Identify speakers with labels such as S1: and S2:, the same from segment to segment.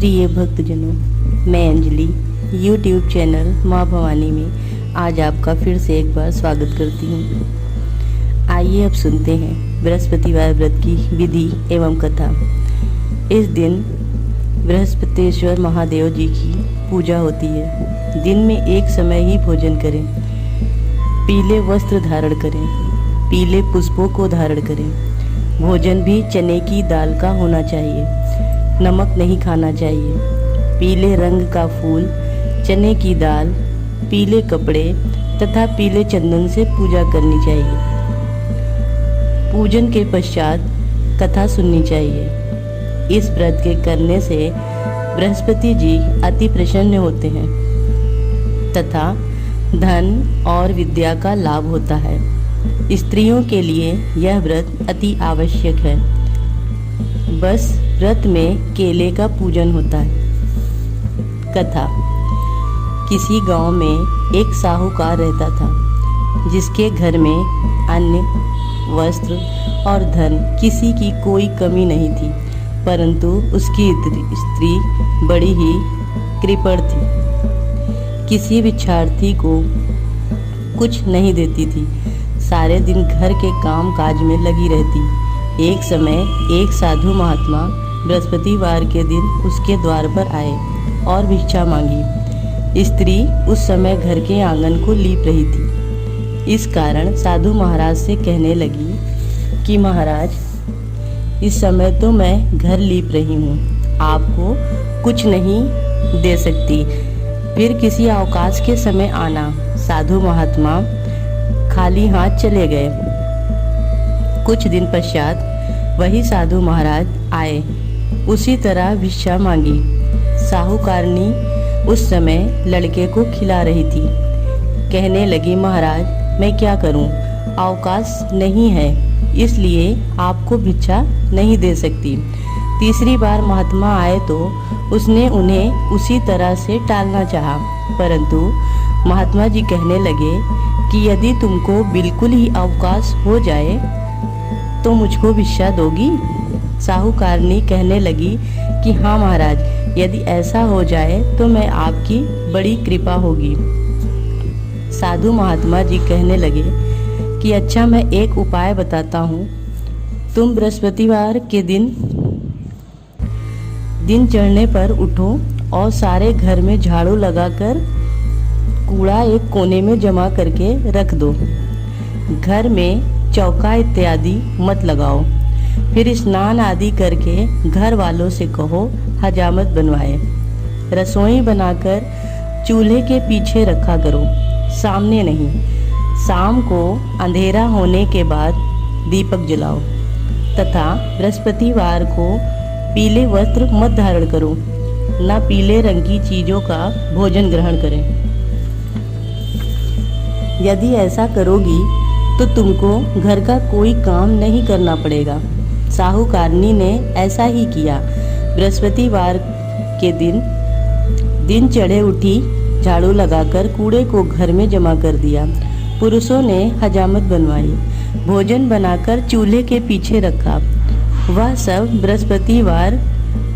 S1: प्रिय भक्तजनों, मैं अंजलि YouTube चैनल माँ भवानी में आज आपका फिर से एक बार स्वागत करती हूँ। आइए अब सुनते हैं बृहस्पतिवार व्रत की विधि एवं कथा। इस दिन बृहस्पतिश्वर महादेव जी की पूजा होती है। दिन में एक समय ही भोजन करें, पीले वस्त्र धारण करें, पीले पुष्पों को धारण करें। भोजन भी चने की दाल का होना चाहिए, नमक नहीं खाना चाहिए। पीले रंग का फूल, चने की दाल, पीले कपड़े तथा पीले चंदन से पूजा करनी चाहिए। पूजन के पश्चात कथा सुननी चाहिए। इस व्रत के करने से बृहस्पति जी अति प्रसन्न होते हैं तथा धन और विद्या का लाभ होता है। स्त्रियों के लिए यह व्रत अति आवश्यक है। बस व्रत में केले का पूजन होता है। कथा। किसी गांव में एक साहूकार रहता था, जिसके घर में अन्न, वस्त्र और धन किसी की कोई कमी नहीं थी, परंतु उसकी स्त्री बड़ी ही कृपण थी। किसी भिक्षार्थी को कुछ नहीं देती थी, सारे दिन घर के काम काज में लगी रहती। एक समय एक साधु महात्मा बृहस्पतिवार के दिन उसके द्वार पर आए और भिक्षा मांगी। स्त्री उस समय घर के आंगन को लीप रही थी। इस कारण साधु महाराज से कहने लगी कि महाराज, इस समय तो मैं घर लीप रही हूँ, आपको कुछ नहीं दे सकती, फिर किसी अवकाश के समय आना। साधु महात्मा खाली हाथ चले गए। कुछ दिन पश्चात वही साधु महाराज आए, उसी तरह भिक्षा मांगी। साहूकारनी उस समय लड़के को खिला रही थी। कहने लगी, महाराज मैं क्या करूं, अवकाश नहीं है, इसलिए आपको भिक्षा नहीं दे सकती। तीसरी बार महात्मा आए तो उसने उन्हें उसी तरह से टालना चाहा, परंतु महात्मा जी कहने लगे कि यदि तुमको बिल्कुल ही अवकाश हो जाए तो मुझको भिक्षा दोगी। साहूकारनी कहने लगी कि हाँ महाराज, यदि ऐसा हो जाए तो मैं आपकी बड़ी कृपा होगी। साधु महात्मा जी कहने लगे कि अच्छा, मैं एक उपाय बताता हूँ। तुम बृहस्पतिवार के दिन चढ़ने पर उठो और सारे घर में झाड़ू लगाकर कूड़ा एक कोने में जमा करके रख दो। घर में चौका इत्यादि मत लगाओ। फिर स्नान आदि करके घर वालों से कहो हजामत बनवाए। रसोई बनाकर चूल्हे के पीछे रखा करो, सामने नहीं। शाम को अंधेरा होने के बाद दीपक जलाओ तथा बृहस्पतिवार को पीले वस्त्र मत धारण करो, ना पीले रंग की चीज़ों का भोजन ग्रहण करें। यदि ऐसा करोगी तो तुमको घर का कोई काम नहीं करना पड़ेगा। साहूकारनी ने ऐसा ही किया। बृहस्पतिवार के दिन चढ़े उठी, झाड़ू लगाकर कूड़े को घर में जमा कर दिया। पुरुषों ने हजामत बनवाई, भोजन बनाकर चूल्हे के पीछे रखा। वह सब बृहस्पतिवार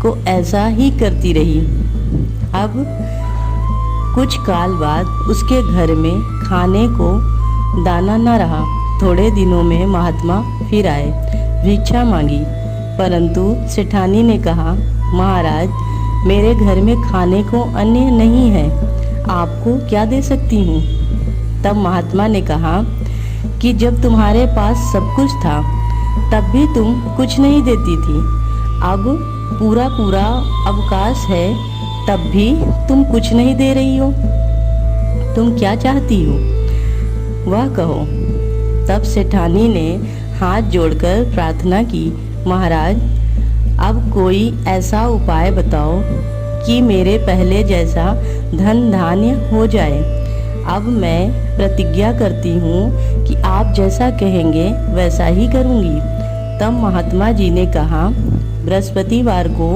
S1: को ऐसा ही करती रही। अब कुछ काल बाद उसके घर में खाने को दाना न रहा। थोड़े दिनों में महात्मा फिर आए, भिक्षा मांगी, परंतु सेठानी ने कहा, महाराज मेरे घर में खाने को अन्न नहीं है, आपको क्या दे सकती हूँ। तब महात्मा ने कहा कि जब तुम्हारे पास सब कुछ था तब भी तुम कुछ नहीं देती थी, अब पूरा अवकाश है तब भी तुम कुछ नहीं दे रही हो, तुम क्या चाहती हो वह कहो। तब सेठानी ने हाथ जोड़कर प्रार्थना की, महाराज अब कोई ऐसा उपाय बताओ कि मेरे पहले जैसा धन धान्य हो जाए। अब मैं प्रतिज्ञा करती हूँ कि आप जैसा कहेंगे वैसा ही करूँगी। तब महात्मा जी ने कहा, बृहस्पतिवार को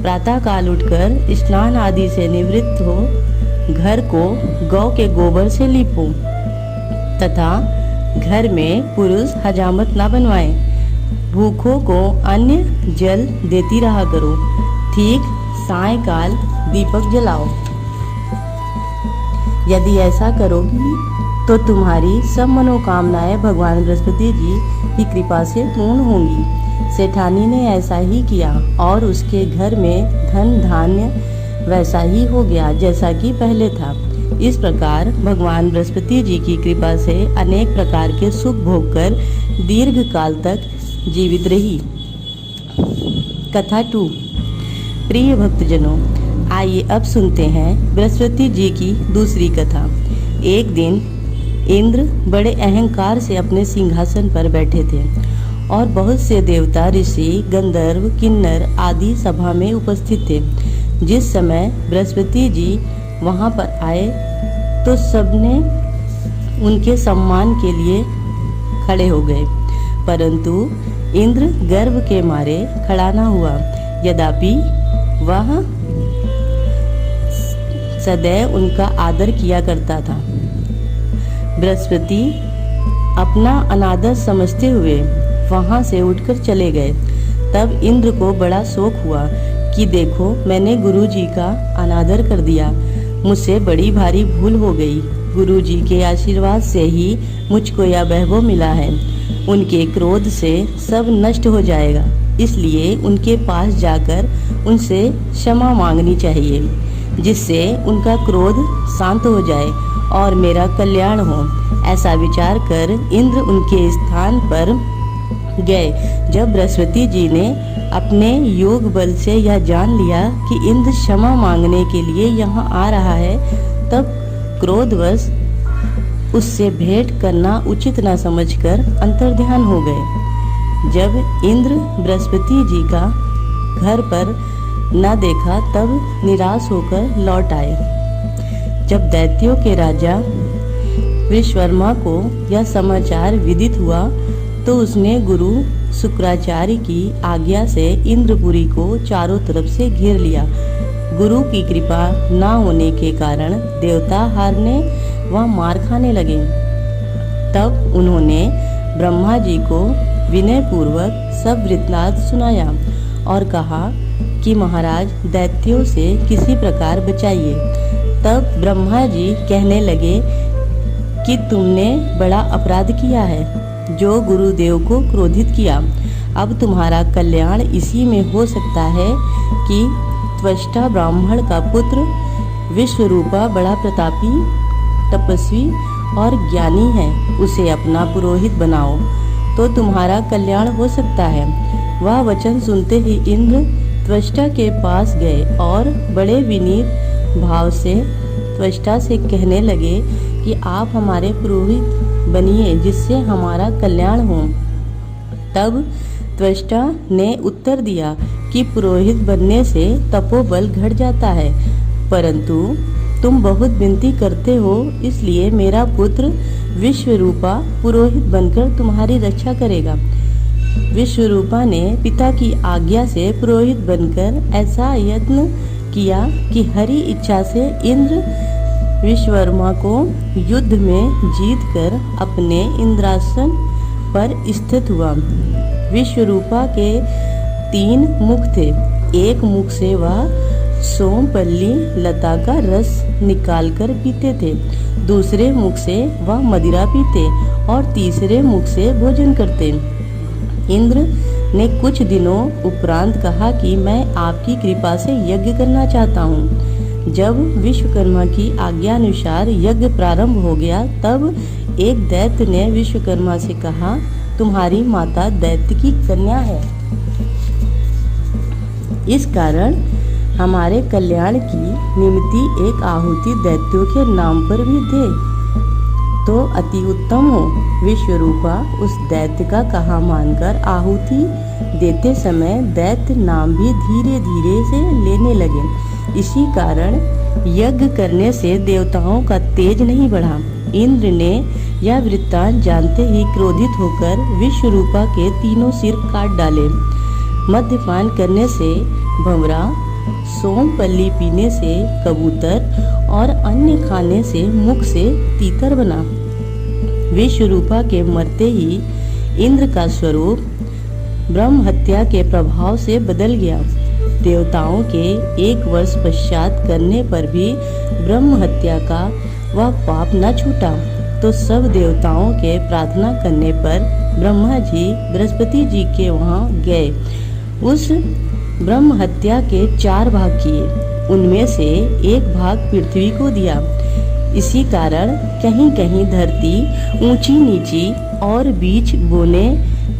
S1: प्रातःकाल उठकर स्नान आदि से निवृत्त हो, घर को गौ के गोबर से लीपो तथा घर में पुरुष हजामत न बनवाएं। भूखों को अन्न जल देती रहा करो। ठीक सायंकाल दीपक जलाओ। यदि ऐसा करोगी तो तुम्हारी सब मनोकामनाएं भगवान बृहस्पति जी की कृपा से पूर्ण होंगी। सेठानी ने ऐसा ही किया और उसके घर में धन धान्य वैसा ही हो गया जैसा कि पहले था। इस प्रकार भगवान बृहस्पति जी की कृपा से अनेक प्रकार के सुख भोग कर दीर्घ काल तक जीवित रही। कथा 2। प्रिय भक्तजनों, आइए अब सुनते हैं बृहस्पति जी की दूसरी कथा। एक दिन इंद्र बड़े अहंकार से अपने सिंहासन पर बैठे थे और बहुत से देवता, ऋषि, गंधर्व, किन्नर आदि सभा में उपस्थित थे। जिस समय बृहस्पति जी वहां पर आए तो सबने उनके सम्मान के लिए खड़े हो गए, परंतु इंद्र गर्व के मारे खड़ा न हुआ। यद्यपि वह सदैव उनका आदर किया करता था। बृहस्पति अपना अनादर समझते हुए वहां से उठकर चले गए। तब इंद्र को बड़ा शोक हुआ कि देखो, मैंने गुरु जी का अनादर कर दिया, मुझसे बड़ी भारी भूल हो गई। गुरु जी के आशीर्वाद से ही मुझको यह वैभव मिला है। उनके क्रोध से सब नष्ट हो जाएगा, इसलिए उनके पास जाकर उनसे क्षमा मांगनी चाहिए, जिससे उनका क्रोध शांत हो जाए और मेरा कल्याण हो। ऐसा विचार कर इंद्र उनके स्थान पर गए। जब बृहस्पति जी ने अपने योग बल से यह जान लिया कि इंद्र क्षमा मांगने के लिए यहाँ आ रहा है, तब क्रोधवश उससे भेंट करना उचित न समझकर अंतर्ध्यान हो गए। जब इंद्र बृहस्पति जी का घर पर न देखा तब निराश होकर लौट आए। जब दैत्यों के राजा विश्वकर्मा को यह समाचार विदित हुआ तो उसने गुरु शुक्राचार्य की आज्ञा से इंद्रपुरी को चारों तरफ से घेर लिया। गुरु की कृपा न होने के कारण देवता हारने व मार खाने लगे। तब उन्होंने ब्रह्मा जी को विनय पूर्वक सब वृत्तांत सुनाया और कहा कि महाराज, दैत्यों से किसी प्रकार बचाइए। तब ब्रह्मा जी कहने लगे कि तुमने बड़ा अपराध किया है, जो गुरुदेव को क्रोधित किया। अब तुम्हारा कल्याण इसी में हो सकता है कि त्वष्टा ब्राह्मण का पुत्र विश्वरूपा बड़ा प्रतापी, तपस्वी और ज्ञानी है, उसे अपना पुरोहित बनाओ तो तुम्हारा कल्याण हो सकता है। वह वचन सुनते ही इंद्र त्वष्टा के पास गए और बड़े विनीत भाव से त्वष्टा से कहने लगे कि आप हमारे पुरोहित बनिए, जिससे हमारा कल्याण हो। तब त्वष्टा ने उत्तर दिया कि पुरोहित बनने से तपोबल घट जाता है, परंतु तुम बहुत विनती करते हो, इसलिए मेरा पुत्र विश्वरूपा पुरोहित बनकर तुम्हारी रक्षा करेगा। विश्वरूपा ने पिता की आज्ञा से पुरोहित बनकर ऐसा यत्न किया कि हरि इच्छा से इंद्र विश्वकर्मा को युद्ध में जीतकर अपने इंद्रासन पर स्थित हुआ। विश्वरूपा के 3 मुख थे। एक मुख से वह सोमपल्ली लता का रस निकालकर पीते थे, दूसरे मुख से वह मदिरा पीते और तीसरे मुख से भोजन करते। इंद्र ने कुछ दिनों उपरांत कहा कि मैं आपकी कृपा से यज्ञ करना चाहता हूँ। जब विश्वकर्मा की आज्ञानुसार यज्ञ प्रारंभ हो गया, तब एक दैत्य ने विश्वकर्मा से कहा, तुम्हारी माता दैत्य की कन्या है, इस कारण हमारे कल्याण की निमित्त एक आहुति दैत्यों के नाम पर भी दे तो अति उत्तम हो। विश्वरूपा उस दैत्य का कहा मानकर आहुति देते समय दैत्य नाम भी धीरे धीरे से लेने लगे। इसी कारण यज्ञ करने से देवताओं का तेज नहीं बढ़ा। इंद्र ने यह वृत्तांत जानते ही क्रोधित होकर विश्वरूपा के 3 सिर काट डाले। मद्यपान करने से भंवरा, सोमपल्ली पीने से कबूतर और अन्य खाने से मुख से तीतर बना। विश्वरूपा के मरते ही इंद्र का स्वरूप ब्रह्म हत्या के प्रभाव से बदल गया। देवताओं के 1 वर्ष पश्चात करने पर भी ब्रह्म हत्या का वह पाप न छूटा, तो सब देवताओं के प्रार्थना करने पर ब्रह्मा जी बृहस्पति जी के वहाँ गए। उस ब्रह्म हत्या के 4 भाग किए, उनमें से 1 भाग पृथ्वी को दिया। इसी कारण कहीं कहीं धरती ऊंची नीची और बीज बोने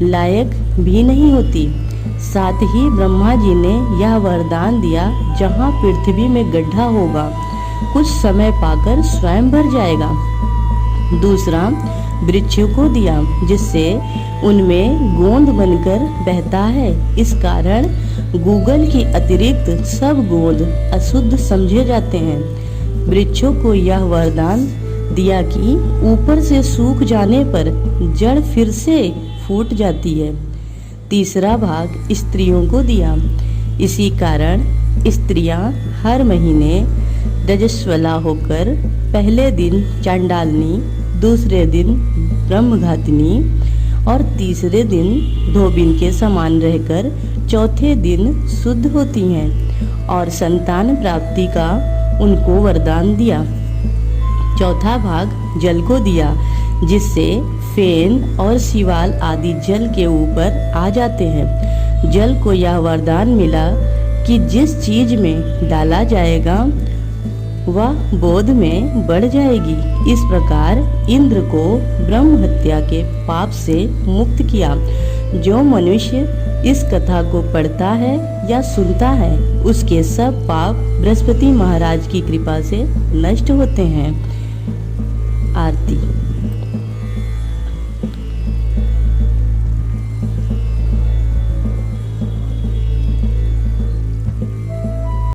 S1: लायक भी नहीं होती। साथ ही ब्रह्मा जी ने यह वरदान दिया, जहाँ पृथ्वी में गड्ढा होगा कुछ समय पाकर स्वयं भर जाएगा। दूसरा वृक्षों को दिया, जिससे उनमें गोंद बनकर बहता है। इस कारण गूगल की अतिरिक्त सब गोंद अशुद्ध समझे जाते हैं। वृक्षों को यह वरदान दिया कि ऊपर से सूख जाने पर जड़ फिर से फूट जाती है। तीसरा भाग स्त्रियों को दिया। इसी कारण स्त्रियां हर महीने रजस्वला होकर पहले दिन चांडालनी, दूसरे दिन ब्रह्मघातिनी और तीसरे दिन धोबिन के समान रहकर चौथे दिन शुद्ध होती हैं और संतान प्राप्ति का उनको वरदान दिया। चौथा भाग जल को दिया, जिससे फेन और शिवाल आदि जल के ऊपर आ जाते हैं। जल को यह वरदान मिला कि जिस चीज में डाला जाएगा वह बोध में बढ़ जाएगी। इस प्रकार इंद्र को ब्रह्म हत्या के पाप से मुक्त किया। जो मनुष्य इस कथा को पढ़ता है या सुनता है, उसके सब पाप बृहस्पति महाराज की कृपा से नष्ट होते हैं। आरती।